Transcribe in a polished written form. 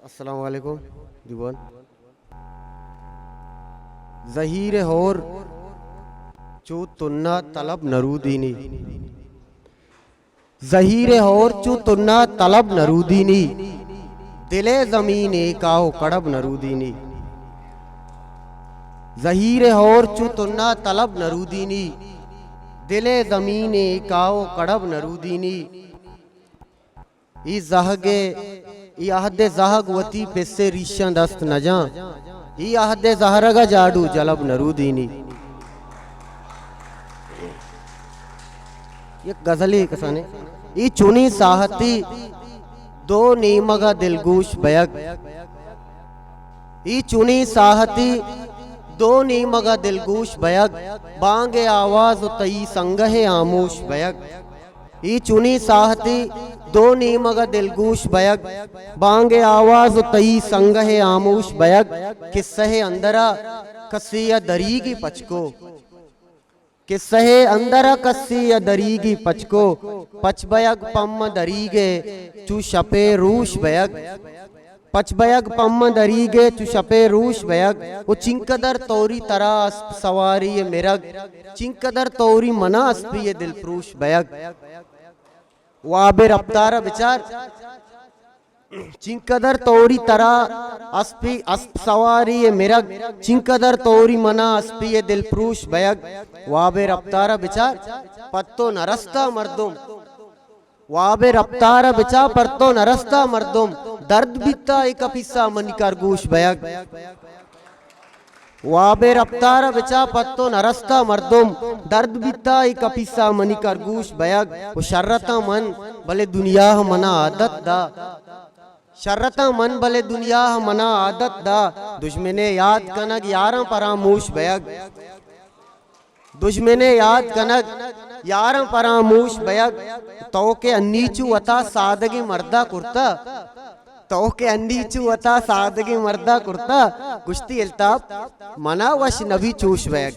अस्सलाम वालेकुम दीवान। ज़हीर होर चू तुन्ना तलब नरूदीनी, ज़हीर होर चू तुन्ना तलब नरूदीनी, दिले ज़मीन एकाओ कड़ब नरूदीनी। ज़हीर होर चू तुन्ना तलब नरूदीनी, दिले ज़मीन एकाओ कड़ब नरूदीनी। ई ज़हगे ई आहदे ज़हग वती पेसे रीशां दस्त न जा, ई आहदे ज़हरगा जाडू जलब नरूदीनी। ये गज़ली कसाने ई चुनी साहती दो नीमगा दिलगूश बयग, ई चुनी साहती दो नीमगा दिलगूश बयग, बांगे आवाज़ तई संगहे आमोश बयग। ई चुनी साहती दो नीमगा दिलगूश बयग, बांगे आवाज़ तई संगहे आमोश बयग। किस्से अंदरा कसिया दरीगी पचको, किस्से अंदरा कसिया दरीगी पचको, पचबयग पम्म दरीगे चू शपे रूश बयग, पचबयग पम्म दरीगे चू शपे रूश बयग। वो चिंकदर तोरी तरा सवारी ये मिरग, चिंकदर तोरी मना अस्पी ये दिलफ्रूश बयग। वाबे रफ्तार विचार चिंकदर तोरी तरा अस्पी अस्प सवारी ये मिरग, चिंकदर तोरी मना अस्पी ये दिलफ्रूश बयग। वाबे रफ्तार विचार पत्तो नरस्ता मर्दुम, वाबे रफ्तार विचार पत्तो नरस्ता मर्दुम, दर्द बिता एक पिस्सा मनिकार गोश बयग। वाबे रफ्तार विचा पत्तो नरस्ता मर्दुम, दर्द बिता एक पिस्सा मनिकार गोश बयग। वो शर्रता मन भले दुनिया मना आदत दा, शर्रता मन भले दुनिया मना आदत दा, दुश्मने याद कनक यारा परामोश बयग, दुश्मने याद कनक यारा परामोश बयग। तो के अन्नीचू अता सादगी मर्दा कुर्ता, तो के अन्नीचू अता सादगी मर्दा कुर्ता, गुश्ती इल्ताब मना वश नबी चूश बयग।